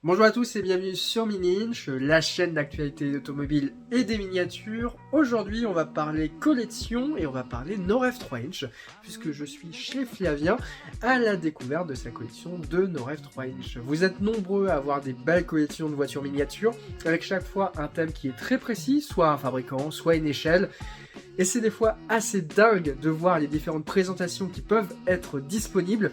Bonjour à tous et bienvenue sur Mini Inch, la chaîne d'actualité automobile et des miniatures. Aujourd'hui on va parler collection et on va parler Norev 3 Inch, puisque je suis chez Flavien à la découverte de sa collection de Norev 3 Inch. Vous êtes nombreux à avoir des belles collections de voitures miniatures, avec chaque fois un thème qui est très précis, soit un fabricant, soit une échelle. Et c'est des fois assez dingue de voir les différentes présentations qui peuvent être disponibles.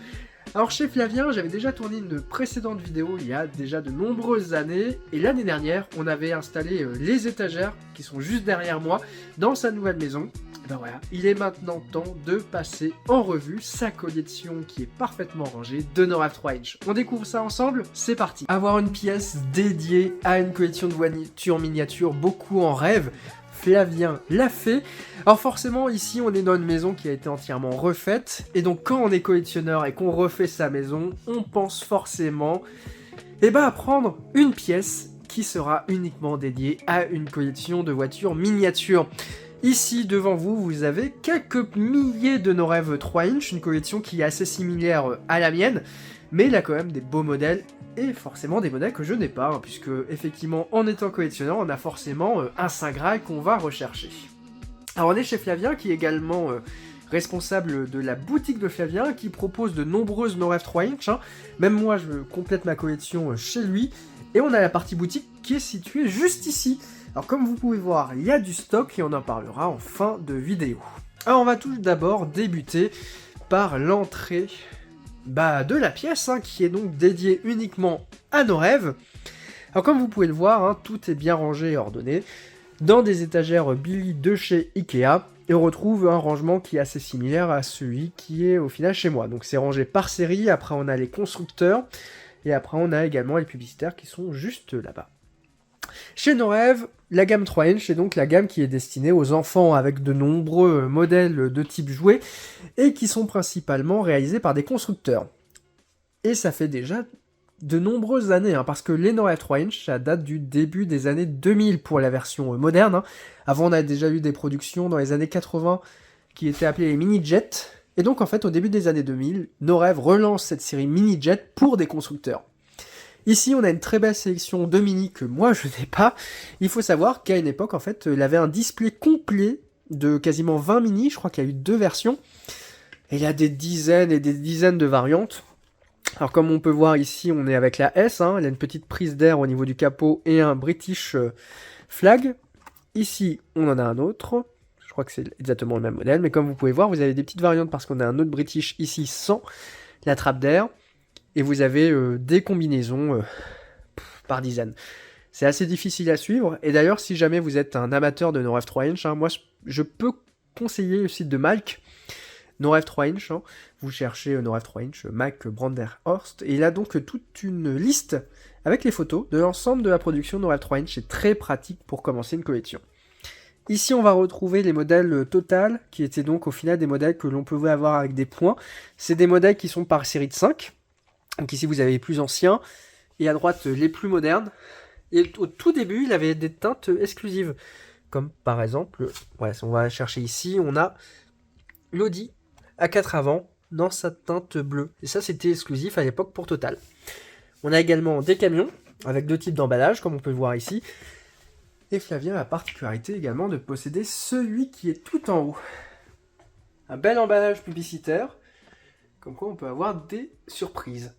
Alors chez Flavien, j'avais déjà tourné une précédente vidéo il y a déjà de nombreuses années, et l'année dernière, on avait installé les étagères qui sont juste derrière moi dans sa nouvelle maison. Et ben voilà, il est maintenant temps de passer en revue sa collection qui est parfaitement rangée de Norev 3 Inch. On découvre ça ensemble, c'est parti. Avoir une pièce dédiée à une collection de voitures miniatures, beaucoup en rêvent. Flavien l'a fait. Alors forcément ici on est dans une maison qui a été entièrement refaite, et donc quand on est collectionneur et qu'on refait sa maison, on pense forcément à prendre une pièce qui sera uniquement dédiée à une collection de voitures miniatures. Ici devant vous, vous avez quelques milliers de Norev 3 Inch, une collection qui est assez similaire à la mienne, mais il a quand même des beaux modèles, et forcément des modèles que je n'ai pas, puisque effectivement en étant collectionneur, on a forcément un Saint Graal qu'on va rechercher. Alors on est chez Flavien, qui est également responsable de la boutique de Flavien, qui propose de nombreuses Norev 3 Inch, Même moi je complète ma collection chez lui, et on a la partie boutique qui est située juste ici. Alors comme vous pouvez voir, il y a du stock et on en parlera en fin de vidéo. Alors on va tout d'abord débuter par l'entrée de la pièce, qui est donc dédiée uniquement à Norev. Alors comme vous pouvez le voir, tout est bien rangé et ordonné dans des étagères Billy de chez Ikea, et on retrouve un rangement qui est assez similaire à celui qui est au final chez moi. Donc c'est rangé par série, après on a les constructeurs, et après on a également les publicitaires qui sont juste là-bas. Chez Norev, la gamme 3 Inch est donc la gamme qui est destinée aux enfants, avec de nombreux modèles de type jouet, et qui sont principalement réalisés par des constructeurs. Et ça fait déjà de nombreuses années, parce que les Norev 3 Inch, ça date du début des années 2000 pour la version moderne. Avant, on a déjà eu des productions dans les années 80 qui étaient appelées les mini-jets. Et donc, en fait, au début des années 2000, Norev relance cette série mini-jet pour des constructeurs. Ici, on a une très belle sélection de mini que moi, je n'ai pas. Il faut savoir qu'à une époque, en fait, il avait un display complet de quasiment 20 mini. Je crois qu'il y a eu 2 versions. Et il y a des dizaines et des dizaines de variantes. Alors comme on peut voir ici, on est avec la S, elle a une petite prise d'air au niveau du capot et un British flag. Ici, on en a un autre, je crois que c'est exactement le même modèle, mais comme vous pouvez voir, vous avez des petites variantes parce qu'on a un autre British ici sans la trappe d'air, et vous avez des combinaisons par dizaines. C'est assez difficile à suivre, et d'ailleurs, si jamais vous êtes un amateur de Norev 3 Inch, moi je peux conseiller le site de Malk, Norev 3 Inch, vous cherchez Norev 3 Inch, Mac Branderhorst, et il a donc toute une liste avec les photos de l'ensemble de la production Norev 3 Inch. C'est très pratique pour commencer une collection. Ici, on va retrouver les modèles Total, qui étaient donc au final des modèles que l'on pouvait avoir avec des points. C'est des modèles qui sont par série de 5. Donc ici, vous avez les plus anciens, et à droite, les plus modernes. Et au tout début, il avait des teintes exclusives, comme par exemple, si on va chercher ici, on a l'Audi A4 avant dans sa teinte bleue. Et ça, c'était exclusif à l'époque pour Total. On a également des camions avec 2 types d'emballage, comme on peut le voir ici. Et Flavien a la particularité également de posséder celui qui est tout en haut. Un bel emballage publicitaire, comme quoi on peut avoir des surprises.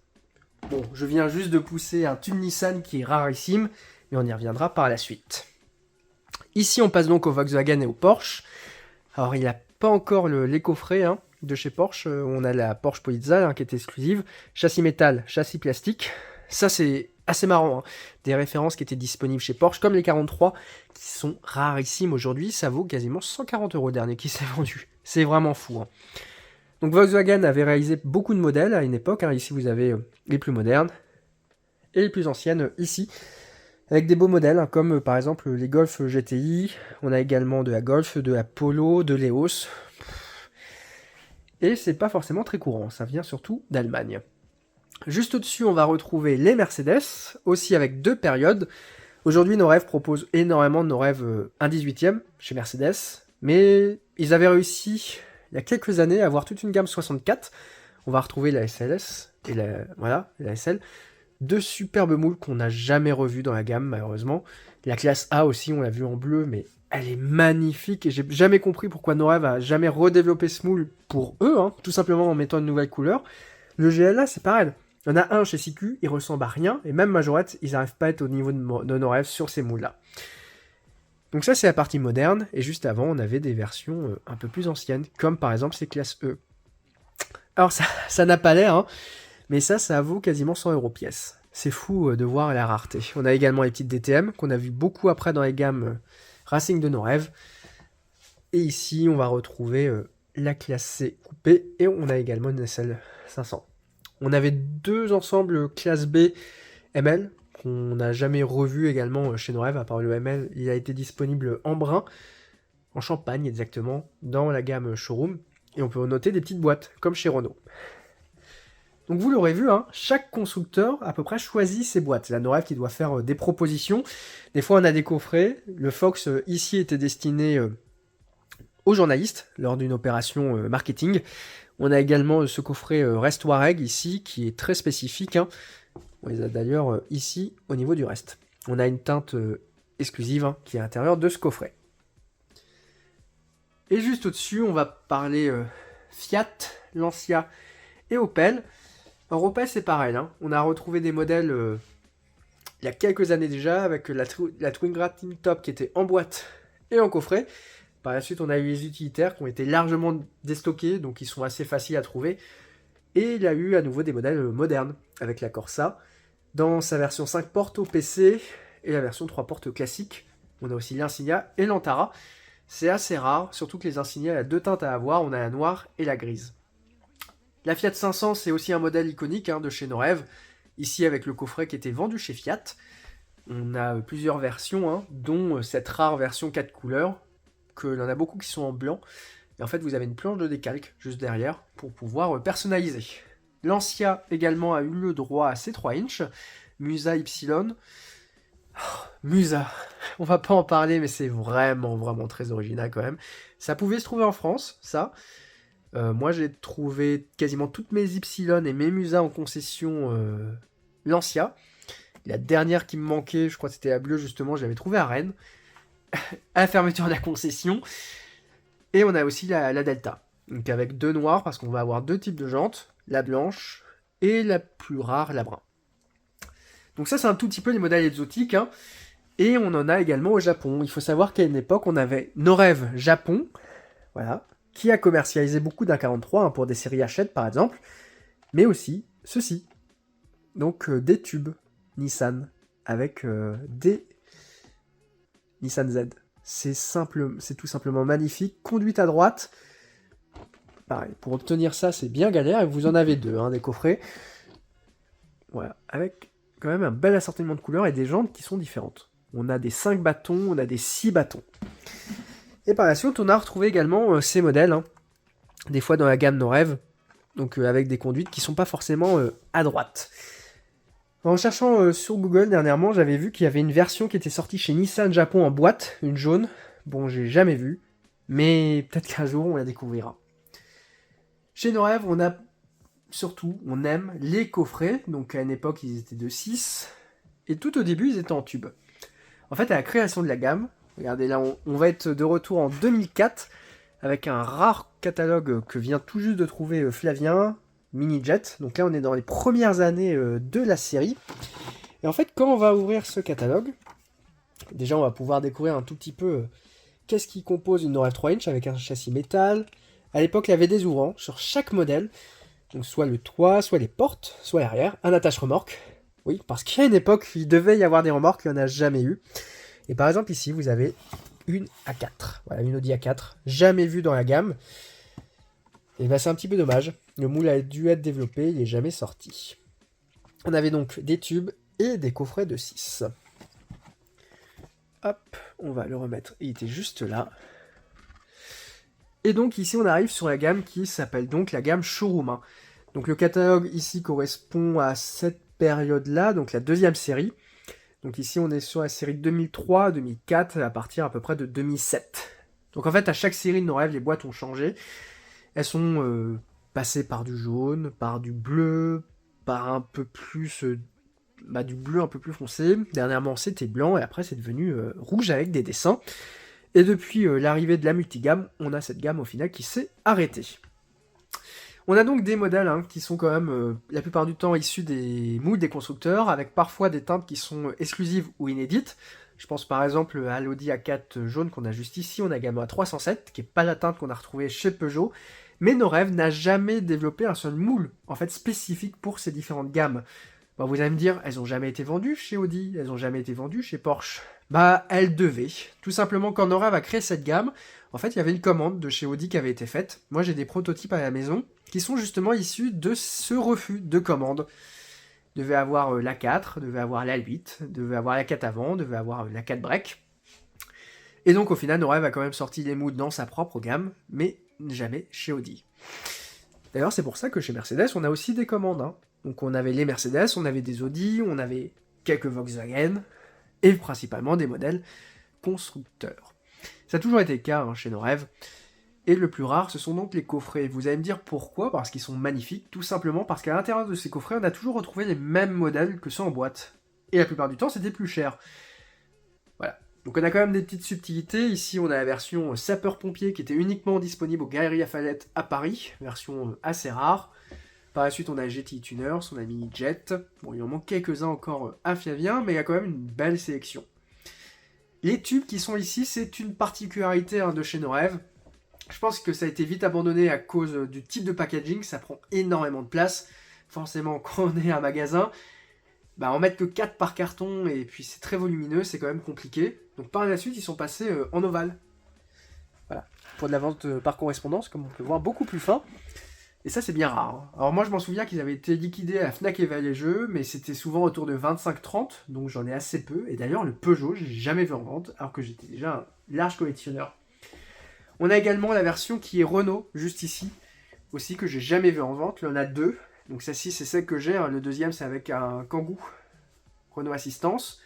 Bon, je viens juste de pousser un tube Nissan qui est rarissime, mais on y reviendra par la suite. Ici, on passe donc au Volkswagen et au Porsche. Alors, il n'a pas encore les coffrets de chez Porsche. On a la Porsche Polizei qui est exclusive. Châssis métal, châssis plastique. Ça, c'est assez marrant. Des références qui étaient disponibles chez Porsche, comme les 43, qui sont rarissimes aujourd'hui. Ça vaut quasiment 140 € le dernier qui s'est vendu. C'est vraiment fou. Donc, Volkswagen avait réalisé beaucoup de modèles à une époque. Ici, vous avez les plus modernes et les plus anciennes ici, avec des beaux modèles, comme par exemple les Golf GTI. On a également de la Golf, de la Polo, de l'Eos. Et c'est pas forcément très courant, ça vient surtout d'Allemagne. Juste au-dessus, on va retrouver les Mercedes, aussi avec 2 périodes. Aujourd'hui, Norev propose énormément de Norev 1/18e chez Mercedes, mais ils avaient réussi, il y a quelques années, à avoir toute une gamme 64. On va retrouver la SLS et la SL. Deux superbes moules qu'on n'a jamais revus dans la gamme, malheureusement. La classe A aussi, on l'a vu en bleu, mais elle est magnifique et j'ai jamais compris pourquoi Norev a jamais redéveloppé ce moule pour eux, hein, tout simplement en mettant une nouvelle couleur. Le GLA, c'est pareil. Il y en a un chez CQ, il ressemble à rien, et même Majorette, ils n'arrivent pas à être au niveau de Norev sur ces moules-là. Donc ça, c'est la partie moderne, et juste avant, on avait des versions un peu plus anciennes, comme par exemple ces classes E. Alors ça n'a pas l'air, hein, mais ça vaut quasiment 100 € pièce. C'est fou de voir la rareté. On a également les petites DTM, qu'on a vu beaucoup après dans les gammes Racing de Norev. Et ici, on va retrouver la classe C coupée, et on a également une SL 500. On avait deux ensembles classe B ML, qu'on n'a jamais revu également chez Norev, à part le ML, il a été disponible en brun, en Champagne exactement, dans la gamme Showroom, et on peut noter des petites boîtes, comme chez Renault. Donc vous l'aurez vu, hein, chaque constructeur à peu près choisit ses boîtes. C'est la Norev qui doit faire des propositions. Des fois on a des coffrets. Le Fox ici était destiné aux journalistes lors d'une opération marketing. On a également ce coffret Rest Wareg ici qui est très spécifique. Hein. On les a d'ailleurs ici au niveau du reste. On a une teinte exclusive hein, qui est à l'intérieur de ce coffret. Et juste au-dessus, on va parler Fiat, Lancia et Opel. Alors Opel c'est pareil, hein. On a retrouvé des modèles il y a quelques années déjà avec la Twingra Team Top qui était en boîte et en coffret. Par la suite on a eu les utilitaires qui ont été largement déstockés, donc ils sont assez faciles à trouver. Et il y a eu à nouveau des modèles modernes avec la Corsa, dans sa version 5 portes au PC et la version 3 portes classique. On a aussi l'Insignia et l'Antara. C'est assez rare, surtout que les Insignia, il y a deux teintes à avoir, on a la noire et la grise. La Fiat 500, c'est aussi un modèle iconique hein, de chez Norev, ici avec le coffret qui était vendu chez Fiat. On a plusieurs versions, hein, dont cette rare version 4 couleurs, qu'il y en a beaucoup qui sont en blanc. Et en fait, vous avez une planche de décalque juste derrière pour pouvoir personnaliser. Lancia également a eu le droit à ses 3 inches. Musa Y. Oh, Musa, on va pas en parler, mais c'est vraiment très original quand même. Ça pouvait se trouver en France, ça. Moi, j'ai trouvé quasiment toutes mes Y et mes Musa en concession Lancia. La dernière qui me manquait, je crois que c'était la bleue justement, je l'avais trouvée à Rennes, à la fermeture de la concession. Et on a aussi la Delta, donc avec deux noirs, parce qu'on va avoir deux types de jantes, la blanche et la plus rare, la brun. Donc ça, c'est un tout petit peu les modèles exotiques, hein. Et on en a également au Japon. Il faut savoir qu'à une époque, on avait Norev Japon, voilà, qui a commercialisé beaucoup d'un 43 hein, pour des séries Hachette par exemple, mais aussi ceci. Donc des tubes Nissan avec des Nissan Z. C'est simple, c'est tout simplement magnifique. Conduite à droite. Pareil, pour obtenir ça, c'est bien galère. Et vous en avez deux, hein, des coffrets. Voilà, avec quand même un bel assortiment de couleurs et des jantes qui sont différentes. On a des 5 bâtons, on a des 6 bâtons. Et par la suite, on a retrouvé également ces modèles, hein, des fois dans la gamme Norev, donc avec des conduites qui sont pas forcément à droite. En cherchant sur Google dernièrement, j'avais vu qu'il y avait une version qui était sortie chez Nissan Japon en boîte, une jaune. Bon, j'ai jamais vu, mais peut-être qu'un jour on la découvrira. Chez Norev, on a surtout, on aime les coffrets, donc à une époque ils étaient de 6, et tout au début ils étaient en tube. En fait, à la création de la gamme, regardez là, on va être de retour en 2004, avec un rare catalogue que vient tout juste de trouver Flavien, Mini Jet. Donc là, on est dans les premières années de la série. Et en fait, quand on va ouvrir ce catalogue, déjà, on va pouvoir découvrir un tout petit peu qu'est-ce qui compose une Norev 3 inch avec un châssis métal. À l'époque, il y avait des ouvrants sur chaque modèle. Donc soit le toit, soit les portes, soit l'arrière. Un attache-remorque. Oui, parce qu'à une époque, il devait y avoir des remorques, il n'y en a jamais eu. Et par exemple, ici, vous avez une A4. Voilà, une Audi A4. Jamais vue dans la gamme. Et bien, c'est un petit peu dommage. Le moule a dû être développé, il n'est jamais sorti. On avait donc des tubes et des coffrets de 6. Hop, on va le remettre. Il était juste là. Et donc ici, on arrive sur la gamme qui s'appelle donc la gamme Showroom. Hein. Donc le catalogue ici correspond à cette période-là, donc la deuxième série. Donc ici, on est sur la série 2003-2004, à partir à peu près de 2007. Donc en fait, à chaque série de Norev, les boîtes ont changé. Elles sont passées par du jaune, par du bleu, par un peu plus du bleu un peu plus foncé. Dernièrement, c'était blanc, et après, c'est devenu rouge avec des dessins. Et depuis l'arrivée de la multigamme, on a cette gamme au final qui s'est arrêtée. On a donc des modèles qui sont quand même la plupart du temps issus des moules des constructeurs, avec parfois des teintes qui sont exclusives ou inédites. Je pense par exemple à l'Audi A4 jaune qu'on a juste ici, on a également à 307, qui n'est pas la teinte qu'on a retrouvée chez Peugeot, mais Norrève n'a jamais développé un seul moule, en fait spécifique pour ces différentes gammes. Bon, vous allez me dire, elles n'ont jamais été vendues chez Audi, elles n'ont jamais été vendues chez Porsche. Elles devaient. Tout simplement, quand Norrève a créé cette gamme, en fait, il y avait une commande de chez Audi qui avait été faite. Moi, j'ai des prototypes à la maison qui sont justement issus de ce refus de commande. Devait avoir la 4, devait avoir la 8, devait avoir la 4 avant, devait avoir la 4 break. Et donc, au final, Norrève a quand même sorti les moules dans sa propre gamme, mais jamais chez Audi. D'ailleurs, c'est pour ça que chez Mercedes, on a aussi des commandes. Donc, on avait les Mercedes, on avait des Audi, on avait quelques Volkswagen, et principalement des modèles constructeurs. Ça a toujours été le cas chez Norrève. Et le plus rare, ce sont donc les coffrets. Vous allez me dire pourquoi, parce qu'ils sont magnifiques, tout simplement parce qu'à l'intérieur de ces coffrets, on a toujours retrouvé les mêmes modèles que ceux en boîte. Et la plupart du temps, c'était plus cher. Voilà. Donc on a quand même des petites subtilités. Ici, on a la version sapeur-pompier qui était uniquement disponible aux Galeries Lafayette à Paris, version assez rare. Par la suite, on a GTI Tuners, on a Mini Jet. Bon, il en manque quelques-uns encore à Flavien, mais il y a quand même une belle sélection. Les tubes qui sont ici, c'est une particularité de chez Norrève. Je pense que ça a été vite abandonné à cause du type de packaging, ça prend énormément de place. Forcément, quand on est un magasin, en mettre que 4 par carton, et puis c'est très volumineux, c'est quand même compliqué. Donc par la suite, ils sont passés en ovale. Voilà, pour de la vente par correspondance, comme on peut voir, beaucoup plus fin. Et ça, c'est bien rare. Alors moi, je m'en souviens qu'ils avaient été liquidés à la Fnac et Vallée Jeux, mais c'était souvent autour de 25-30, donc j'en ai assez peu. Et d'ailleurs, le Peugeot, je l'ai jamais vu en vente, alors que j'étais déjà un large collectionneur. On a également la version qui est Renault, juste ici, aussi, que j'ai jamais vu en vente. Là, on a deux. Donc celle-ci, c'est celle que j'ai. Le deuxième, c'est avec un Kangoo Renault Assistance.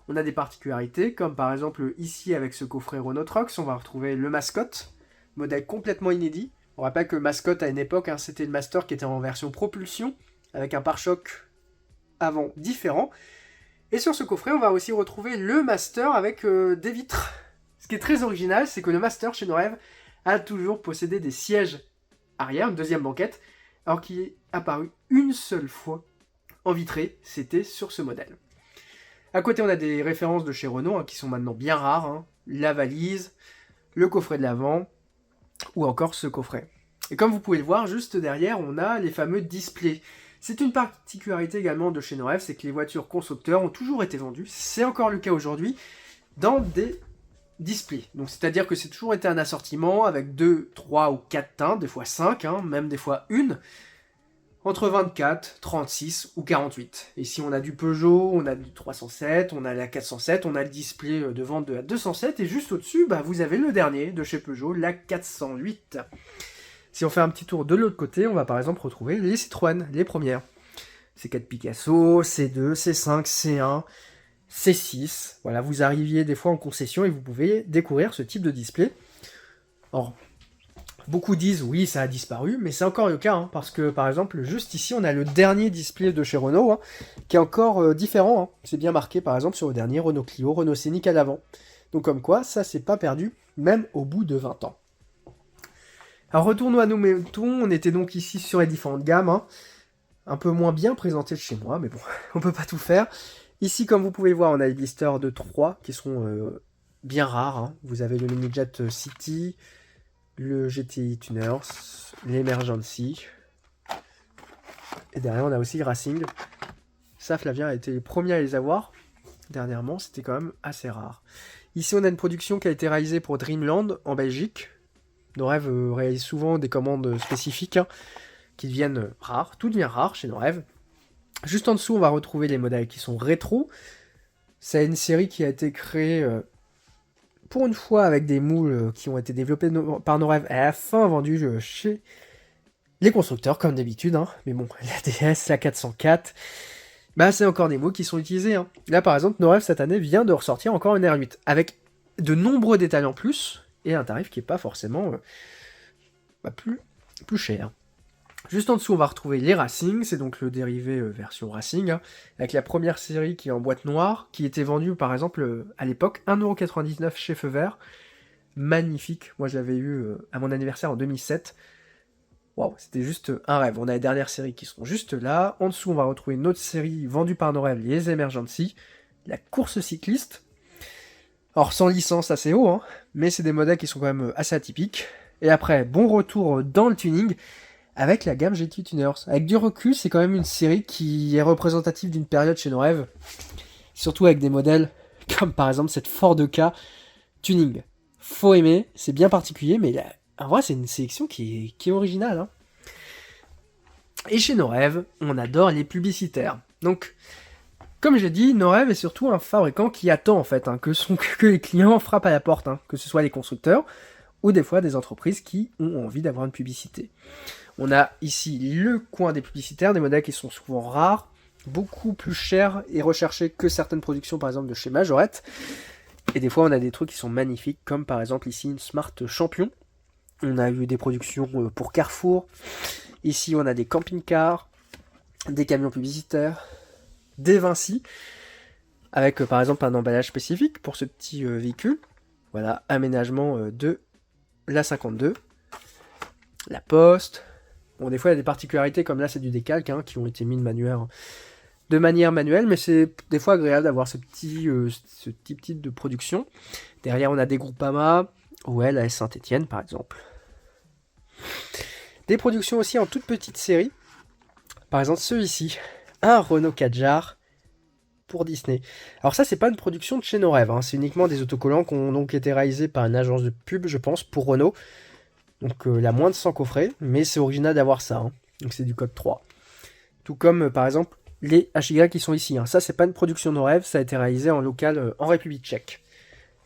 On a des particularités, comme par exemple ici, avec ce coffret Renault Trucks, on va retrouver le Mascotte, modèle complètement inédit. On rappelle que le Mascotte, à une époque, c'était le Master qui était en version propulsion, avec un pare-choc avant différent. Et sur ce coffret, on va aussi retrouver le Master avec des vitres. Ce qui est très original, c'est que le Master chez Norrève a toujours possédé des sièges arrière, une deuxième banquette, alors qu'il est apparu une seule fois en vitré, c'était sur ce modèle. À côté, on a des références de chez Renault qui sont maintenant bien rares, la valise, le coffret de l'avant, ou encore ce coffret. Et comme vous pouvez le voir, juste derrière, on a les fameux displays. C'est une particularité également de chez Norrève, c'est que les voitures constructeurs ont toujours été vendues, c'est encore le cas aujourd'hui, dans des displays. Donc c'est-à-dire que c'est toujours été un assortiment avec 2, 3 ou 4 teintes, des fois 5, même des fois une, entre 24, 36 ou 48. Ici on a du Peugeot, on a du 307, on a la 407, on a le display de vente de la 207, et juste au-dessus, vous avez le dernier de chez Peugeot, la 408. Si on fait un petit tour de l'autre côté, on va par exemple retrouver les Citroën, les premières. C4 Picasso, C2, C5, C1, C6. Voilà, vous arriviez des fois en concession et vous pouvez découvrir ce type de display. Or, beaucoup disent oui, ça a disparu, mais c'est encore le cas, parce que par exemple, juste ici, on a le dernier display de chez Renault, qui est encore différent. C'est bien marqué par exemple sur le dernier Renault Clio, Renault Scénic à l'avant. Donc comme quoi, ça c'est pas perdu, même au bout de 20 ans. Alors retournons à nos moutons, on était donc ici sur les différentes gammes, un peu moins bien présentées chez moi, mais bon, on peut pas tout faire. Ici, comme vous pouvez voir, on a les blisters de 3 qui sont bien rares. Vous avez le Mini Jet City, le GTI Tuners, l'Emergency. Et derrière, on a aussi le Racing. Ça, Flavien a été le premier à les avoir. Dernièrement, c'était quand même assez rare. Ici, on a une production qui a été réalisée pour Dreamland en Belgique. Norrève réalise souvent des commandes spécifiques qui deviennent rares. Tout devient rare chez Norrève. Juste en dessous, on va retrouver les modèles qui sont rétro. C'est une série qui a été créée pour une fois avec des moules qui ont été développés par Norrève et à la fin vendus chez les constructeurs, comme d'habitude. Mais bon, la DS, la 404, c'est encore des moules qui sont utilisés. Là, par exemple, Norrève, cette année, vient de ressortir encore une R8, avec de nombreux détails en plus, et un tarif qui n'est pas forcément plus cher. Juste en dessous, on va retrouver les Racing, c'est donc le dérivé version Racing, hein, avec la première série qui est en boîte noire, qui était vendue par exemple à l'époque 1,99€ chez Feu Vert. Magnifique, moi je l'avais eu à mon anniversaire en 2007. Waouh, c'était juste un rêve. On a les dernières séries qui sont juste là. En dessous, on va retrouver une autre série vendue par nos rêves, les Emergency, la course cycliste. Alors sans licence assez haut, hein, mais c'est des modèles qui sont quand même assez atypiques. Et après, bon retour dans le tuning avec la gamme GT Tuners. Avec du recul, c'est quand même une série qui est représentative d'une période chez nos rêves. Surtout avec des modèles comme par exemple cette Ford K Tuning. Faut aimer, c'est bien particulier, mais là, en vrai, c'est une sélection qui est originale. Hein. Et chez nos rêves, on adore les publicitaires. Donc, comme j'ai dit, nos rêves est surtout un fabricant qui attend en fait que les clients frappent à la porte, hein, que ce soit les constructeurs ou des fois des entreprises qui ont envie d'avoir une publicité. On a ici le coin des publicitaires, des modèles qui sont souvent rares, beaucoup plus chers et recherchés que certaines productions par exemple de chez Majorette. Et des fois on a des trucs qui sont magnifiques, comme par exemple ici une Smart Champion. On a eu des productions pour Carrefour. Ici on a des camping-cars, des camions publicitaires, des Vinci, avec par exemple un emballage spécifique pour ce petit véhicule. Voilà, aménagement de la 52. La Poste. Bon, des fois il y a des particularités, comme là c'est du décalque, hein, qui ont été mis de manière manuelle, mais c'est des fois agréable d'avoir ce petit type de production. Derrière on a des Groupama, ouais, la S Saint-Etienne par exemple. Des productions aussi en toute petite série. Par exemple celui-ci, un Renault Kadjar pour Disney. Alors ça c'est pas une production de chez nos rêves, hein. C'est uniquement des autocollants qui ont donc été réalisés par une agence de pub, je pense, pour Renault. Donc la moins de 100 coffrets, mais c'est original d'avoir ça, hein. Donc c'est du code 3. Tout comme par exemple les HY qui sont ici, hein. Ça c'est pas une production de nos rêves, ça a été réalisé en local en République tchèque.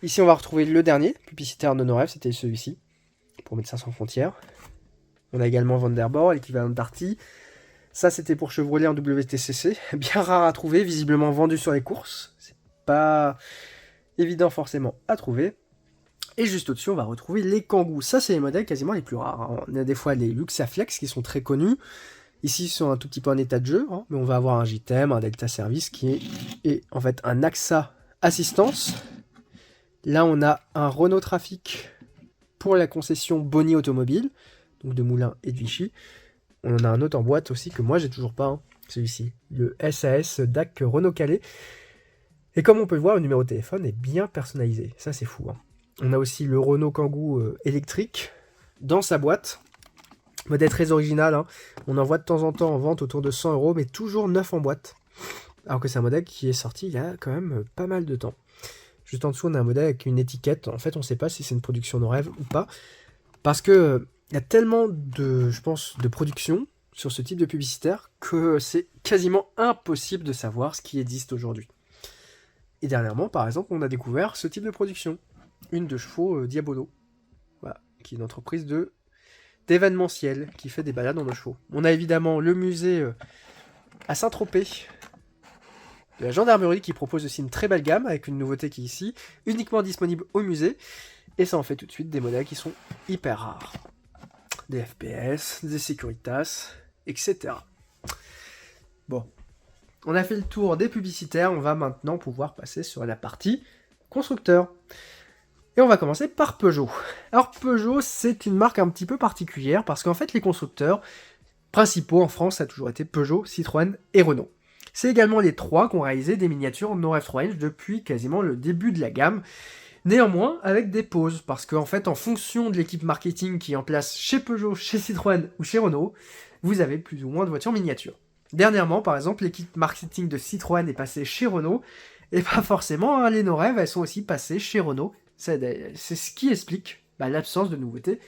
Ici on va retrouver le dernier publicitaire de nos rêves, c'était celui-ci, pour Médecins sans frontières. On a également Vanderborg, l'équivalent de Darty. Ça c'était pour Chevrolet en WTCC, bien rare à trouver, visiblement vendu sur les courses. C'est pas évident forcément à trouver. Et juste au-dessus, on va retrouver les Kangoo. Ça, c'est les modèles quasiment les plus rares, hein. On a des fois les Luxaflex qui sont très connus. Ici, ils sont un tout petit peu en état de jeu, hein, mais on va avoir un JTM, un Delta Service qui est en fait un AXA Assistance. Là, on a un Renault Trafic pour la concession Bonny Automobile, donc de Moulins et de Vichy. On en a un autre en boîte aussi que moi, j'ai toujours pas, hein, celui-ci, le SAS DAC Renault Calais. Et comme on peut le voir, le numéro de téléphone est bien personnalisé. Ça, c'est fou, hein. On a aussi le Renault Kangoo électrique dans sa boîte. Modèle très original, hein. On en voit de temps en temps en vente autour de 100€, mais toujours neuf en boîte. Alors que c'est un modèle qui est sorti il y a quand même pas mal de temps. Juste en dessous, on a un modèle avec une étiquette. En fait, on ne sait pas si c'est une production de rêve ou pas. Parce que il y a tellement je pense, de production sur ce type de publicitaire que c'est quasiment impossible de savoir ce qui existe aujourd'hui. Et dernièrement, par exemple, on a découvert ce type de production. Une de chevaux Diabolo, voilà, qui est une entreprise d'événementiel qui fait des balades en deux chevaux. On a évidemment le musée à Saint-Tropez de la gendarmerie qui propose aussi une très belle gamme avec une nouveauté qui est ici, uniquement disponible au musée, et ça en fait tout de suite des modèles qui sont hyper rares. Des FPS, des Securitas, etc. Bon, on a fait le tour des publicitaires, on va maintenant pouvoir passer sur la partie constructeur. Et on va commencer par Peugeot. Alors Peugeot, c'est une marque un petit peu particulière parce qu'en fait les constructeurs principaux en France, ça a toujours été Peugeot, Citroën et Renault. C'est également les trois qui ont réalisé des miniatures No F3N depuis quasiment le début de la gamme. Néanmoins, avec des pauses, parce qu'en fait, en fonction de l'équipe marketing qui est en place chez Peugeot, chez Citroën ou chez Renault, vous avez plus ou moins de voitures miniatures. Dernièrement, par exemple, l'équipe marketing de Citroën est passée chez Renault, et pas forcément, hein, les No Rêves, elles sont aussi passées chez Renault. C'est ce qui explique l'absence de nouveautés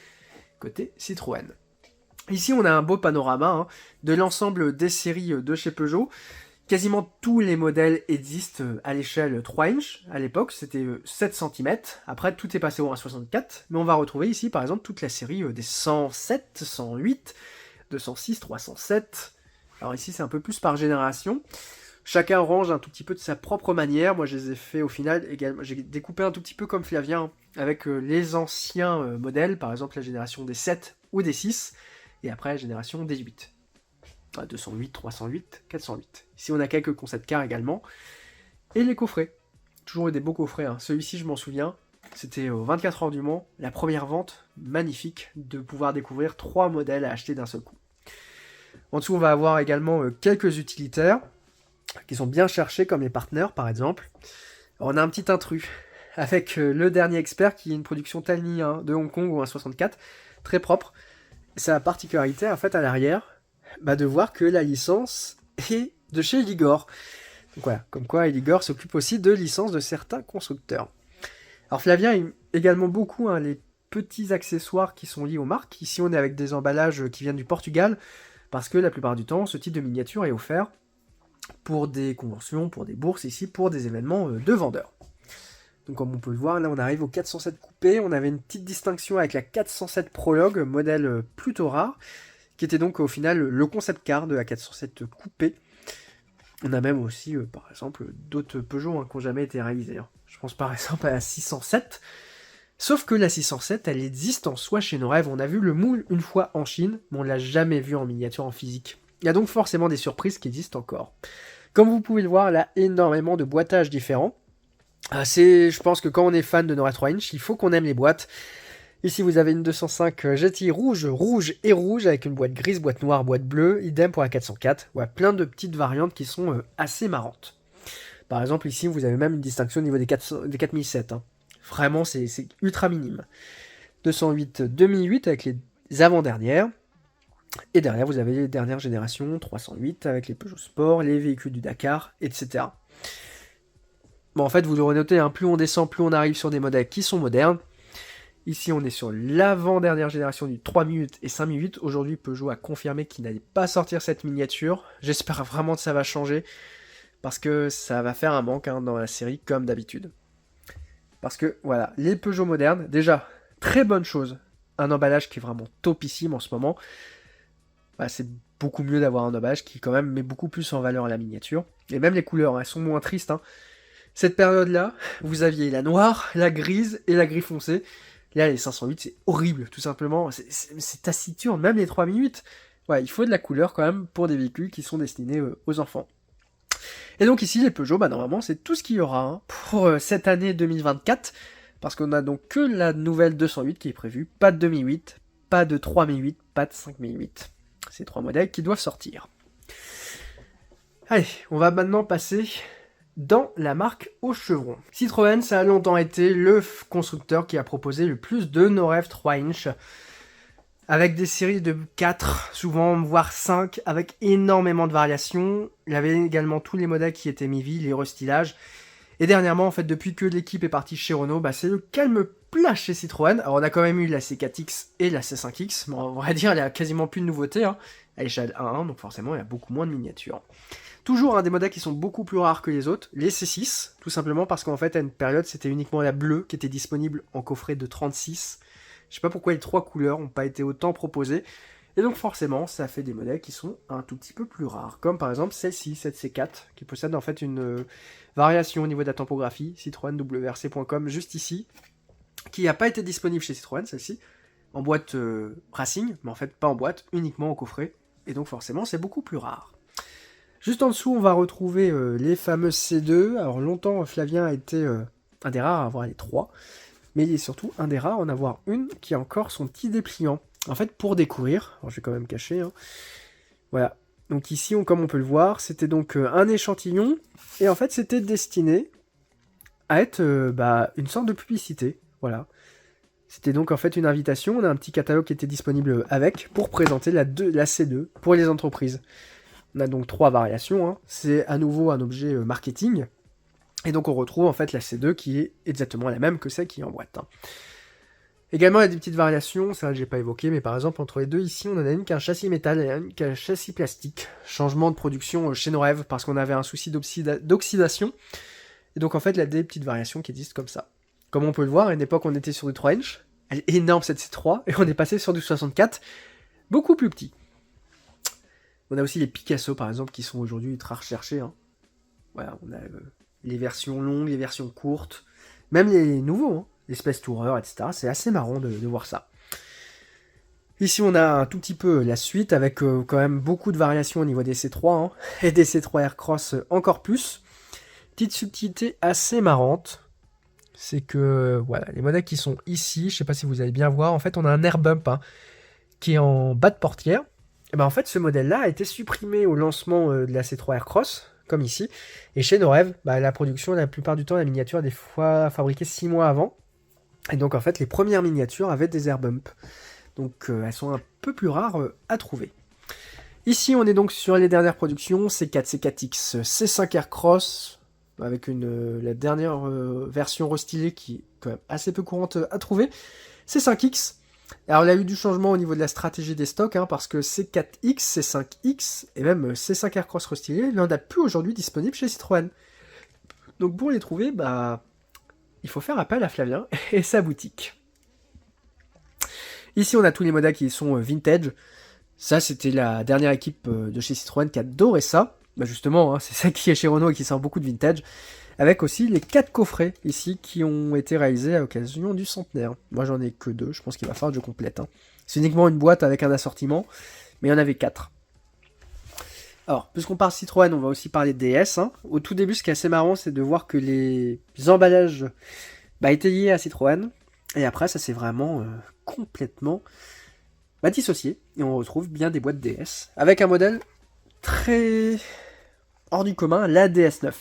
côté Citroën. Ici, on a un beau panorama, hein, de l'ensemble des séries de chez Peugeot. Quasiment tous les modèles existent à l'échelle 3 inch. À l'époque, c'était 7 cm. Après, tout est passé au 1,64. Mais on va retrouver ici, par exemple, toute la série des 107, 108, 206, 307. Alors ici, c'est un peu plus par génération. Chacun range un tout petit peu de sa propre manière. Moi, je les ai fait au final également. J'ai découpé un tout petit peu comme Flavien, avec les anciens modèles, par exemple la génération des 7 ou des 6. et après génération 18. 208, 308, 408. Ici on a quelques concept cars également, et les coffrets. Toujours eu des beaux coffrets, hein. Celui-ci je m'en souviens, c'était aux 24 heures du Mans, la première vente, magnifique, de pouvoir découvrir 3 modèles à acheter d'un seul coup. En dessous on va avoir également quelques utilitaires, qui sont bien cherchés comme les partenaires par exemple. Alors, on a un petit intrus, avec le dernier expert qui est une production Tiny de Hong Kong ou un 64, très propre. C'est la particularité en fait à l'arrière, de voir que la licence est de chez Eligor. Donc voilà, comme quoi Eligor s'occupe aussi de licences de certains constructeurs. Alors Flavien aime également beaucoup les petits accessoires qui sont liés aux marques. Ici on est avec des emballages qui viennent du Portugal, parce que la plupart du temps ce type de miniature est offert pour des conventions, pour des bourses, ici pour des événements de vendeurs. Donc comme on peut le voir, là on arrive au 407 coupé, on avait une petite distinction avec la 407 Prologue, modèle plutôt rare, qui était donc au final le concept car de la 407 coupé. On a même aussi, par exemple, d'autres Peugeot qui n'ont jamais été réalisés. Je pense par exemple à la 607, sauf que la 607, elle existe en soi chez nos rêves. On a vu le moule une fois en Chine, mais on ne l'a jamais vu en miniature en physique. Il y a donc forcément des surprises qui existent encore. Comme vous pouvez le voir, elle a énormément de boîtages différents. Je pense que quand on est fan de Noref 3 inch, il faut qu'on aime les boîtes. Ici, vous avez une 205 GTI rouge et rouge, avec une boîte grise, boîte noire, boîte bleue, idem pour la 404. Voilà, plein de petites variantes qui sont assez marrantes. Par exemple, ici, vous avez même une distinction au niveau des 4007. Vraiment, c'est ultra minime. 208 2008 avec les avant-dernières. Et derrière, vous avez les dernières générations, 308 avec les Peugeot Sport, les véhicules du Dakar, etc. Bon, en fait, vous l'aurez noté, plus on descend, plus on arrive sur des modèles qui sont modernes. Ici, on est sur l'avant-dernière génération du 3008 et 5008. Aujourd'hui, Peugeot a confirmé qu'il n'allait pas sortir cette miniature. J'espère vraiment que ça va changer, parce que ça va faire un manque dans la série, comme d'habitude. Parce que, voilà, les Peugeot modernes, déjà, très bonne chose. Un emballage qui est vraiment topissime en ce moment. C'est beaucoup mieux d'avoir un emballage qui, quand même, met beaucoup plus en valeur la miniature. Et même les couleurs, elles sont moins tristes. Cette période-là, vous aviez la noire, la grise et la gris foncé. Là, les 508, c'est horrible, tout simplement. C'est taciturne, même les 3008. Ouais, il faut de la couleur quand même pour des véhicules qui sont destinés aux enfants. Et donc ici, les Peugeot, normalement, c'est tout ce qu'il y aura pour cette année 2024. Parce qu'on a donc que la nouvelle 208 qui est prévue. Pas de 2008, pas de 3008, pas de 5008. C'est 3 modèles qui doivent sortir. Allez, on va maintenant passer dans la marque au chevron. Citroën, ça a longtemps été le constructeur qui a proposé le plus de Noref 3 inch, avec des séries de 4, souvent voire 5, avec énormément de variations. Il y avait également tous les modèles qui étaient mi-vie, les restylages. Et dernièrement, en fait, depuis que l'équipe est partie chez Renault, c'est le calme plat chez Citroën. Alors on a quand même eu la C4X et la C5X, mais on va dire il y a quasiment plus de nouveautés à l'échelle 1.1, donc forcément il y a beaucoup moins de miniatures. Toujours des modèles qui sont beaucoup plus rares que les autres, les C6, tout simplement parce qu'en fait à une période c'était uniquement la bleue qui était disponible en coffret de 36. Je sais pas pourquoi les 3 couleurs n'ont pas été autant proposées, et donc forcément ça fait des modèles qui sont un tout petit peu plus rares, comme par exemple celle-ci, cette C4, qui possède en fait une variation au niveau de la tempographie, Citroën WRC.com juste ici, qui n'a pas été disponible chez Citroën, celle-ci, en boîte Racing, mais en fait pas en boîte, uniquement en coffret, et donc forcément c'est beaucoup plus rare. Juste en dessous, on va retrouver les fameuses C2. Alors longtemps, Flavien a été un des rares à avoir les 3, mais il est surtout un des rares à en avoir une qui a encore son petit dépliant. En fait, pour découvrir, alors je vais quand même cacher, voilà. Donc ici, comme on peut le voir, c'était donc un échantillon, et en fait, c'était destiné à être une sorte de publicité, voilà. C'était donc en fait une invitation, on a un petit catalogue qui était disponible avec, pour présenter la C2 pour les entreprises. On a donc 3 variations, c'est à nouveau un objet marketing, et donc on retrouve en fait la C2 qui est exactement la même que celle qui est en boîte. Également il y a des petites variations, ça j'ai pas évoqué, mais par exemple entre les deux ici on en a une qui a un châssis métal et une qui a un châssis plastique. Changement de production chez nos rêves parce qu'on avait un souci d'oxydation, et donc en fait il y a des petites variations qui existent comme ça. Comme on peut le voir, à une époque on était sur du 3 inch, elle est énorme cette C3, et on est passé sur du 64, beaucoup plus petit. On a aussi les Picasso, par exemple, qui sont aujourd'hui ultra recherchés. Voilà, on a les versions longues, les versions courtes, même les nouveaux, les Space Tourer, etc. C'est assez marrant de voir ça. Ici, on a un tout petit peu la suite avec quand même beaucoup de variations au niveau des C3 hein, et des C3 Aircross encore plus. Petite subtilité assez marrante, c'est que voilà, les modèles qui sont ici, je sais pas si vous allez bien voir, en fait, on a un air bump hein, qui est en bas de portière. Et ben en fait, ce modèle-là a été supprimé au lancement de la C3 Aircross, comme ici. Et chez Norev, la production, la plupart du temps, la miniature est des fois fabriquée 6 mois avant. Et donc en fait, les premières miniatures avaient des air bumps. Donc elles sont un peu plus rares à trouver. Ici, on est donc sur les dernières productions, C4, C4X, C5 Aircross, avec la dernière version restylée qui est quand même assez peu courante à trouver. C5X, alors il y a eu du changement au niveau de la stratégie des stocks, hein, parce que C4X, C5X et même C5 Aircross restylé, il n'y en a plus aujourd'hui disponible chez Citroën. Donc pour les trouver, il faut faire appel à Flavien et sa boutique. Ici, on a tous les modèles qui sont vintage. Ça, c'était la dernière équipe de chez Citroën qui adorait ça. Justement, hein, c'est ça qui est chez Renault et qui sort beaucoup de vintage. Avec aussi les 4 coffrets ici qui ont été réalisés à l'occasion du centenaire. Moi, j'en ai que 2. Je pense qu'il va falloir que je complète. Hein. C'est uniquement une boîte avec un assortiment, mais il y en avait 4. Alors, puisqu'on parle Citroën, on va aussi parler de DS. Hein. Au tout début, ce qui est assez marrant, c'est de voir que les emballages étaient liés à Citroën. Et après, ça s'est vraiment complètement dissocié. Et on retrouve bien des boîtes DS. Avec un modèle très hors du commun, la DS9.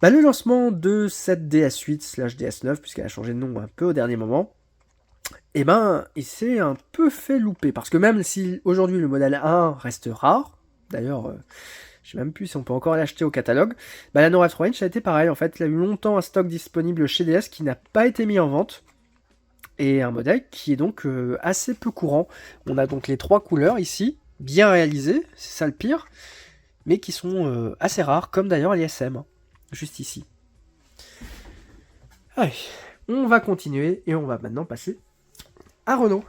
Le lancement de cette DS8/DS9, puisqu'elle a changé de nom un peu au dernier moment, il s'est un peu fait louper. Parce que même si aujourd'hui le modèle 1 reste rare, d'ailleurs, je sais même plus si on peut encore l'acheter au catalogue, la Norev 3 Inch a été pareil. En fait, il a eu longtemps un stock disponible chez DS qui n'a pas été mis en vente. Et un modèle qui est donc assez peu courant. On a donc les 3 couleurs ici, bien réalisées, c'est ça le pire, mais qui sont assez rares, comme d'ailleurs l'ISM, juste ici. Allez, on va continuer et on va maintenant passer à Renault.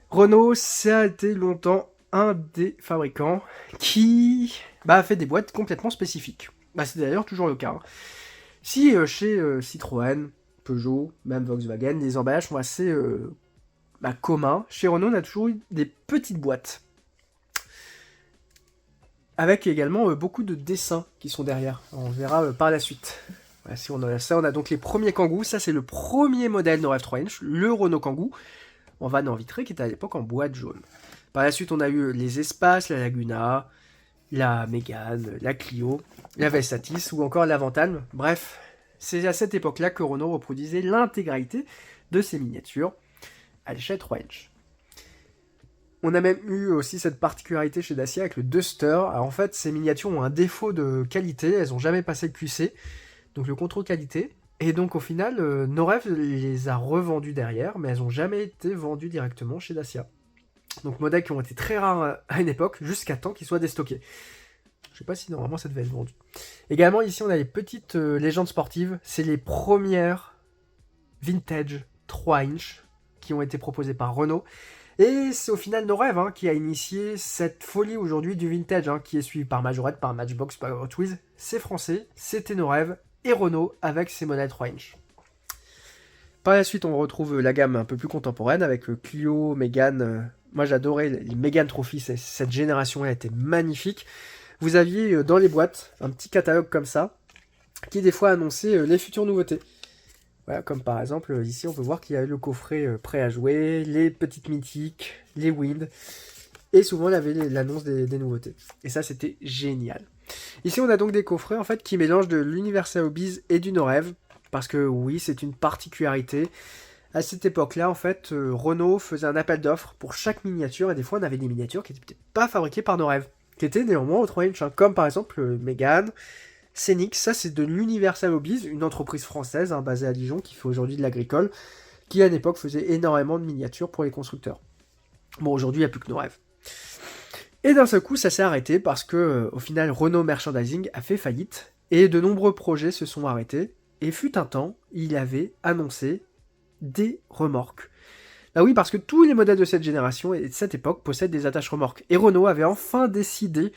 Renault, ça a été longtemps un des fabricants qui a fait des boîtes complètement spécifiques. C'est d'ailleurs toujours le cas. Hein. Si chez Citroën, Peugeot, même Volkswagen, les emballages sont assez communs. Chez Renault, on a toujours eu des petites boîtes. Avec également beaucoup de dessins qui sont derrière. On verra par la suite. Voilà, si on a ça, on a donc les premiers Kangoo. Ça, c'est le premier modèle Norev 3 Inch, le Renault Kangoo, en vanne en vitré, qui était à l'époque en boîte jaune. Par la suite, on a eu les Espaces, la Laguna, la Mégane, la Clio, la Vestatis ou encore la Ventane. Bref, c'est à cette époque-là que Renault reproduisait l'intégralité de ses miniatures à l'échelle 3 inch. On a même eu aussi cette particularité chez Dacia avec le Duster. Alors en fait, ces miniatures ont un défaut de qualité, elles n'ont jamais passé le QC, donc le contrôle qualité. Et donc au final, Norev les a revendues derrière, mais elles n'ont jamais été vendues directement chez Dacia. Donc modèles qui ont été très rares à une époque, jusqu'à temps qu'ils soient déstockés. Je sais pas si normalement ça devait être vendu. Également ici on a les petites légendes sportives. C'est les premières vintage 3 inch qui ont été proposées par Renault. Et c'est au final Norev qui a initié cette folie aujourd'hui du vintage, qui est suivi par Majorette, par Matchbox, par Hot Wheels. C'est français, c'était Norev et Renault avec ses modèles 3 inch. Par la suite on retrouve la gamme un peu plus contemporaine avec Clio, Mégane. Moi j'adorais les Mégane Trophy, cette génération-là était magnifique. Vous aviez dans les boîtes un petit catalogue comme ça, qui des fois annonçait les futures nouveautés. Voilà, comme par exemple, ici on peut voir qu'il y a le coffret prêt à jouer, les petites mythiques, les Wind, et souvent il y avait l'annonce des nouveautés. Et ça c'était génial. Ici on a donc des coffrets en fait qui mélangent de l'Universal Hobbies et du Norev, parce que oui, c'est une particularité. À cette époque-là, en fait, Renault faisait un appel d'offres pour chaque miniature, et des fois on avait des miniatures qui n'étaient peut-être pas fabriquées par Norev, qui étaient néanmoins au 3 inch, comme par exemple Mégane, Scénix, ça c'est de l'Universal Hobbies, une entreprise française basée à Dijon qui fait aujourd'hui de l'agricole, qui à l'époque faisait énormément de miniatures pour les constructeurs. Bon, aujourd'hui il n'y a plus que Norev. Et d'un seul coup ça s'est arrêté parce que au final Renault Merchandising a fait faillite, et de nombreux projets se sont arrêtés, et fut un temps, il avait annoncé des remorques. Oui, parce que tous les modèles de cette génération et de cette époque possèdent des attaches remorques. Et Renault avait enfin décidé,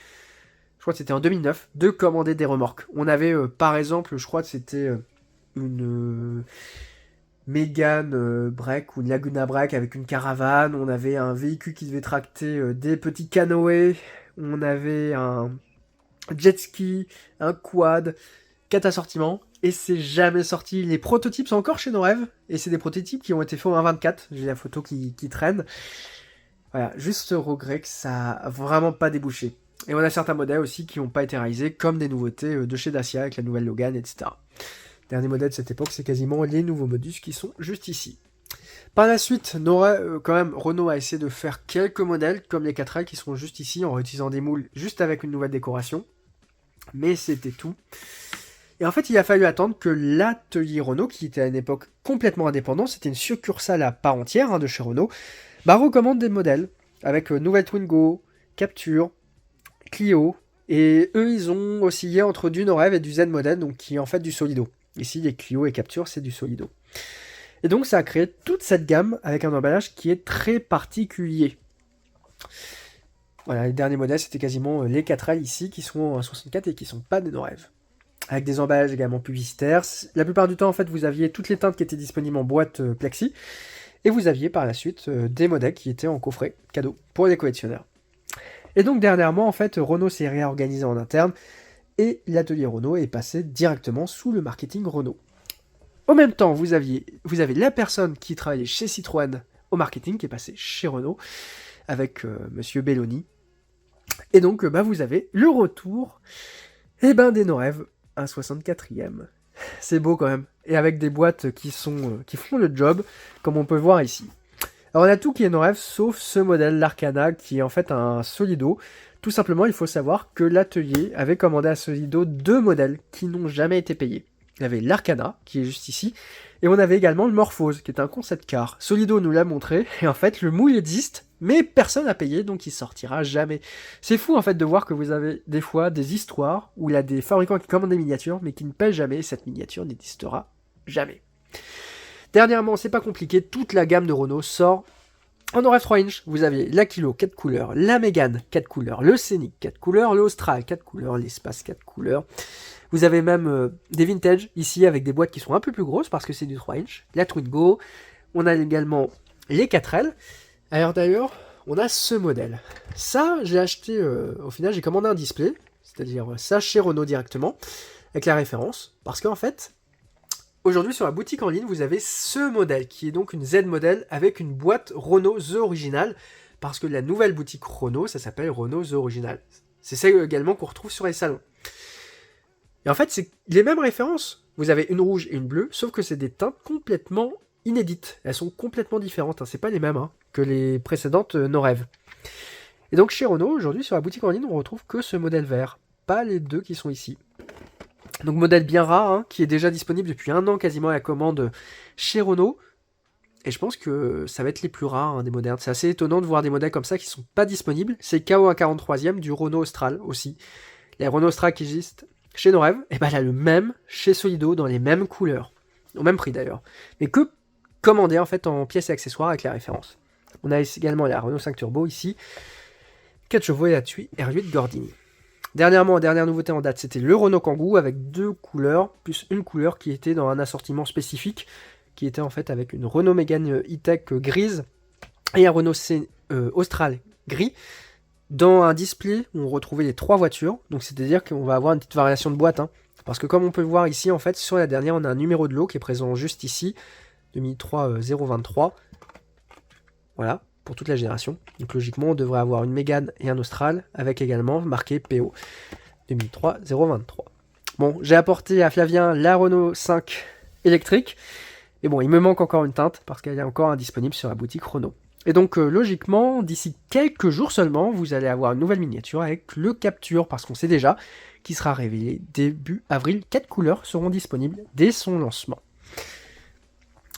je crois que c'était en 2009, de commander des remorques. On avait par exemple, je crois que c'était une Mégane break ou une Laguna break avec une caravane, on avait un véhicule qui devait tracter des petits canoës, on avait un jet ski, un quad, 4 assortiments, et c'est jamais sorti. Les prototypes sont encore chez nos rêves, et c'est des prototypes qui ont été faits en 1.24, j'ai la photo qui traîne. Voilà, juste ce regret que ça a vraiment pas débouché. Et on a certains modèles aussi qui n'ont pas été réalisés, comme des nouveautés de chez Dacia avec la nouvelle Logan, etc. Dernier modèle de cette époque, c'est quasiment les nouveaux modus qui sont juste ici. Par la suite, quand même, Renault a essayé de faire quelques modèles, comme les 4L qui sont juste ici, en réutilisant des moules juste avec une nouvelle décoration. Mais c'était tout. Et en fait, il a fallu attendre que l'atelier Renault, qui était à une époque complètement indépendant, c'était une succursale à part entière de chez Renault, recommande des modèles avec nouvelle Twingo, Capture, Clio, et eux, ils ont oscillé entre du Norev et du Z modèle, donc qui est en fait du Solido. Ici, les Clio et Capture, c'est du Solido. Et donc, ça a créé toute cette gamme avec un emballage qui est très particulier. Voilà, les derniers modèles, c'était quasiment les 4L ici, qui sont en 64 et qui sont pas des Norev. Avec des emballages également publicitaires. La plupart du temps, en fait, vous aviez toutes les teintes qui étaient disponibles en boîte plexi. Et vous aviez par la suite des modèles qui étaient en coffret cadeau pour les collectionneurs. Et donc dernièrement, en fait, Renault s'est réorganisé en interne et l'atelier Renault est passé directement sous le marketing Renault. Au même temps, vous avez la personne qui travaillait chez Citroën au marketing qui est passée chez Renault avec Monsieur Belloni. Et donc, vous avez le retour des Norev, un 64e. C'est beau quand même. Et avec des boîtes qui font le job, comme on peut voir ici. Alors on a tout qui est Norev, sauf ce modèle, l'Arcana, qui est en fait un Solido. Tout simplement, il faut savoir que l'atelier avait commandé à Solido 2 modèles qui n'ont jamais été payés. Il y avait l'Arcana, qui est juste ici, et on avait également le Morphose, qui est un concept car. Solido nous l'a montré, et en fait, le moule existe, mais personne n'a payé, donc il sortira jamais. C'est fou en fait de voir que vous avez des fois des histoires où il y a des fabricants qui commandent des miniatures, mais qui ne payent jamais, et cette miniature n'existera jamais. Dernièrement, c'est pas compliqué, toute la gamme de Renault sort en Norev 3 inch. Vous avez la Kilo 4 couleurs, la Mégane 4 couleurs, le Scénic 4 couleurs, le Austral 4 couleurs, l'Espace 4 couleurs. Vous avez même des vintage ici avec des boîtes qui sont un peu plus grosses parce que c'est du 3 inch, la Twingo. On a également les 4L. Alors d'ailleurs, on a ce modèle. Ça, j'ai acheté, au final, j'ai commandé un display, c'est-à-dire ça chez Renault directement, avec la référence, parce qu'en fait, aujourd'hui, sur la boutique en ligne, vous avez ce modèle, qui est donc une Z modèle avec une boîte Renault The Original, parce que la nouvelle boutique Renault, ça s'appelle Renault The Original. C'est celle également qu'on retrouve sur les salons. Et en fait, c'est les mêmes références. Vous avez une rouge et une bleue, sauf que c'est des teintes complètement inédites. Elles sont complètement différentes, hein. C'est pas les mêmes que les précédentes Norev. Et donc chez Renault, aujourd'hui, sur la boutique en ligne, on retrouve que ce modèle vert, pas les deux qui sont ici. Donc modèle bien rare, qui est déjà disponible depuis 1 an quasiment à la commande chez Renault. Et je pense que ça va être les plus rares des modernes. C'est assez étonnant de voir des modèles comme ça qui sont pas disponibles. C'est le KO 143e du Renault Austral aussi. Les Renault Austral qui existent chez Norev, et là le même chez Solido dans les mêmes couleurs. Au même prix d'ailleurs. Mais que commandé en fait en pièces et accessoires avec la référence. On a également la Renault 5 Turbo ici. 4 chevaux et la TUI R8 Gordini. Dernière nouveauté en date, c'était le Renault Kangoo avec 2 couleurs, plus une couleur qui était dans un assortiment spécifique, qui était en fait avec une Renault Mégane E-Tech grise et un Renault Austral gris, dans un display où on retrouvait les 3 voitures, donc c'est-à-dire qu'on va avoir une petite variation de boîte, parce que comme on peut le voir ici, en fait, sur la dernière, on a un numéro de lot qui est présent juste ici, 2003 023, voilà, pour toute la génération. Donc logiquement, on devrait avoir une Mégane et un Austral, avec également marqué PO 2003 023. Bon, j'ai apporté à Flavien la Renault 5 électrique, et bon, il me manque encore une teinte, parce qu'elle est encore indisponible sur la boutique Renault. Et donc logiquement, d'ici quelques jours seulement, vous allez avoir une nouvelle miniature avec le Capture, parce qu'on sait déjà qu'il sera révélé début avril. 4 couleurs seront disponibles dès son lancement.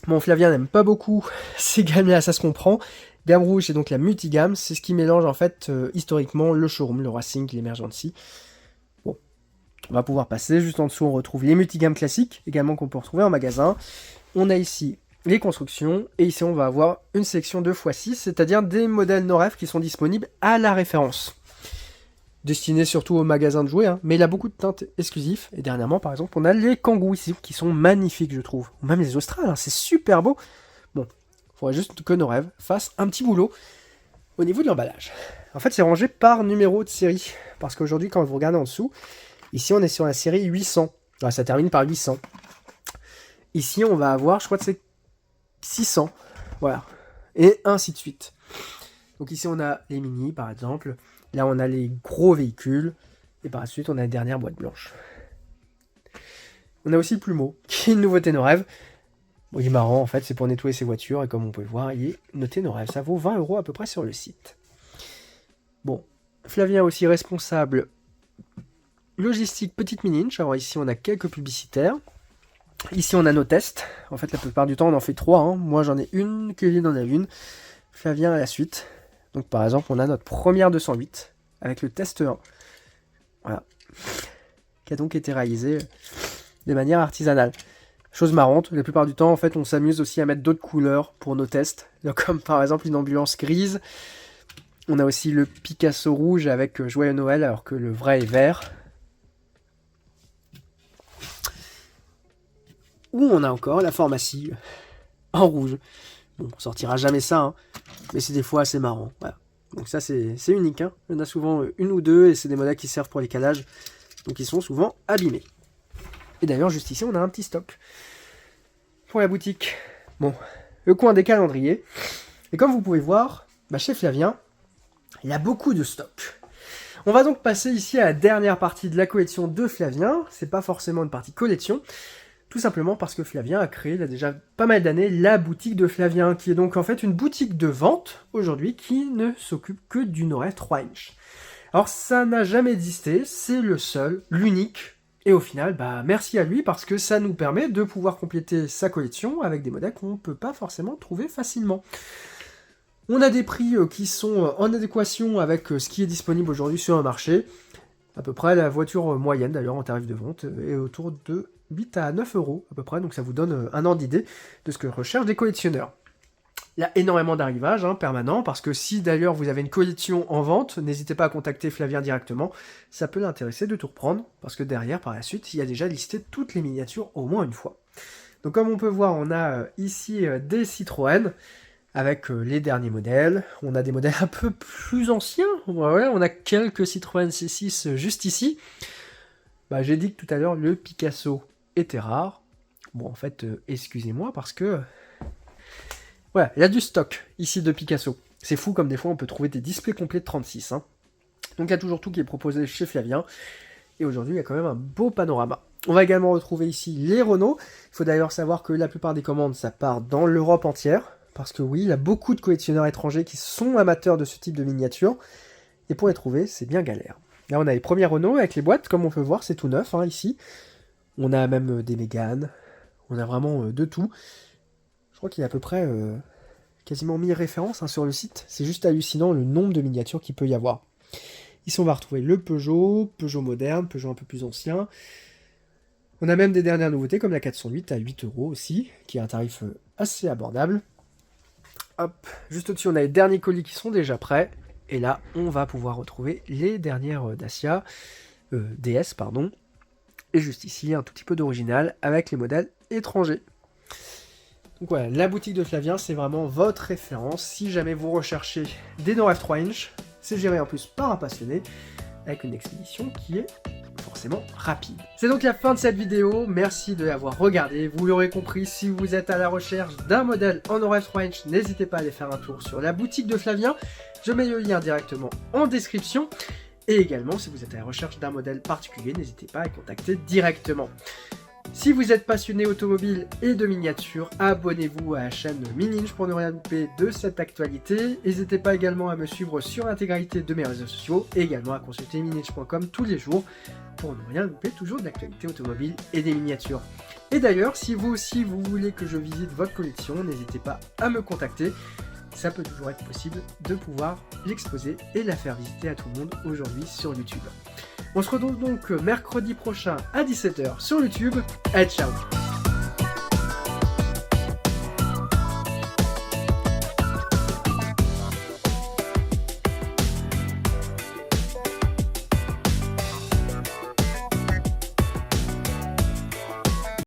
Bon, Flavien n'aime pas beaucoup ces gammes-là, ça se comprend. Gamme rouge, c'est donc la multigamme, c'est ce qui mélange en fait historiquement le showroom, le racing, l'emergency. Bon, on va pouvoir passer. Juste en dessous, on retrouve les multigammes classiques, également qu'on peut retrouver en magasin. On a ici les constructions, et ici on va avoir une sélection 2x6, c'est-à-dire des modèles Norev qui sont disponibles à la référence. destiné surtout aux magasins de jouets, hein, mais il a beaucoup de teintes exclusives. Et dernièrement, par exemple, on a les Kangoo ici, qui sont magnifiques, je trouve. Ou même les Australes, hein, c'est super beau. Bon, il faudrait juste que nos rêves fassent un petit boulot au niveau de l'emballage. En fait, c'est rangé par numéro de série. Parce qu'aujourd'hui, quand vous regardez en dessous, ici, on est sur la série 800. Alors, ça termine par 800. Ici, on va avoir, je crois que c'est 600. Voilà. Et ainsi de suite. Donc ici, on a les mini, par exemple. Là, on a les gros véhicules. Et par la suite, on a la dernière boîte blanche. On a aussi le plumeau, qui est une nouveauté nos rêves. Bon, il est marrant, en fait, c'est pour nettoyer ses voitures. Et comme on peut le voir, il est noté nos rêves. Ça vaut 20 € à peu près sur le site. Bon, Flavien aussi responsable logistique Petite Mini-Inch. Alors ici, on a quelques publicitaires. Ici, on a nos tests. En fait, la plupart du temps, on en fait 3. Hein. Moi, j'en ai une, Kevin en a une, Flavien à la suite. Donc, par exemple, on a notre première 208 avec le test 1. Voilà. Qui a donc été réalisé de manière artisanale. Chose marrante, la plupart du temps, en fait, on s'amuse aussi à mettre d'autres couleurs pour nos tests. Donc, comme par exemple une ambulance grise. On a aussi le Picasso rouge avec Joyeux Noël, alors que le vrai est vert. Ou on a encore la pharmacie en rouge. Bon, on sortira jamais ça, hein, mais c'est des fois assez marrant. Voilà. Donc ça, c'est unique. Hein. Il y en a souvent une ou deux, et c'est des modèles qui servent pour les calages. Donc ils sont souvent abîmés. Et d'ailleurs, juste ici, on a un petit stock. Pour la boutique. Bon, le coin des calendriers. Et comme vous pouvez voir, chez Flavien, il y a beaucoup de stock. On va donc passer ici à la dernière partie de la collection de Flavien. C'est pas forcément une partie collection. Tout simplement parce que Flavien a créé, il y a déjà pas mal d'années, la boutique de Flavien, qui est donc en fait une boutique de vente, aujourd'hui, qui ne s'occupe que du Noref 3 inch. Alors ça n'a jamais existé, c'est le seul, l'unique, et au final, merci à lui, parce que ça nous permet de pouvoir compléter sa collection avec des modèles qu'on ne peut pas forcément trouver facilement. On a des prix qui sont en adéquation avec ce qui est disponible aujourd'hui sur le marché. À peu près, la voiture moyenne, d'ailleurs, en tarif de vente, est autour de 8 à 9 € à peu près, donc ça vous donne un ordre d'idée de ce que recherchent des collectionneurs. Il y a énormément d'arrivages permanents, parce que si d'ailleurs vous avez une collection en vente, n'hésitez pas à contacter Flavien directement, ça peut l'intéresser de tout reprendre, parce que derrière, par la suite, il y a déjà listé toutes les miniatures au moins une fois. Donc comme on peut voir, on a ici des Citroën, avec les derniers modèles. On a des modèles un peu plus anciens. Ouais, on a quelques Citroën C6 juste ici. J'ai dit que tout à l'heure, le Picasso était rare. Bon, en fait, excusez-moi, parce que... Voilà, il y a du stock ici de Picasso. C'est fou comme des fois, on peut trouver des displays complets de 36. Hein. Donc il y a toujours tout qui est proposé chez Flavien. Et aujourd'hui, il y a quand même un beau panorama. On va également retrouver ici les Renault. Il faut d'ailleurs savoir que la plupart des commandes, ça part dans l'Europe entière. Parce que oui, il y a beaucoup de collectionneurs étrangers qui sont amateurs de ce type de miniatures. Et pour les trouver, c'est bien galère. Là, on a les premiers Renault avec les boîtes. Comme on peut voir, c'est tout neuf ici. On a même des Mégane. On a vraiment de tout. Je crois qu'il y a à peu près quasiment 1000 références sur le site. C'est juste hallucinant le nombre de miniatures qu'il peut y avoir. Ici, on va retrouver le Peugeot, Peugeot moderne, Peugeot un peu plus ancien. On a même des dernières nouveautés comme la 408 à 8 € aussi, qui est un tarif assez abordable. Hop, juste au-dessus, on a les derniers colis qui sont déjà prêts. Et là, on va pouvoir retrouver les dernières Dacia, DS, pardon. Et juste ici, un tout petit peu d'original avec les modèles étrangers. Donc voilà, la boutique de Flavien, c'est vraiment votre référence. Si jamais vous recherchez des Noref 3 inch, c'est géré en plus par un passionné, avec une expédition qui est forcément rapide. C'est donc la fin de cette vidéo, merci de l'avoir regardé. Vous l'aurez compris, si vous êtes à la recherche d'un modèle en Noref 3 inch, n'hésitez pas à aller faire un tour sur la boutique de Flavien. Je mets le lien directement en description. Et également, si vous êtes à la recherche d'un modèle particulier, n'hésitez pas à contacter directement. Si vous êtes passionné automobile et de miniatures, abonnez-vous à la chaîne Mini-Inch pour ne rien louper de cette actualité. N'hésitez pas également à me suivre sur l'intégralité de mes réseaux sociaux et également à consulter miniinch.com tous les jours pour ne rien louper toujours de l'actualité automobile et des miniatures. Et d'ailleurs, si vous aussi vous voulez que je visite votre collection, n'hésitez pas à me contacter. Ça peut toujours être possible de pouvoir l'exposer et la faire visiter à tout le monde aujourd'hui sur YouTube. On se retrouve donc mercredi prochain à 17 h sur YouTube. Allez, ciao!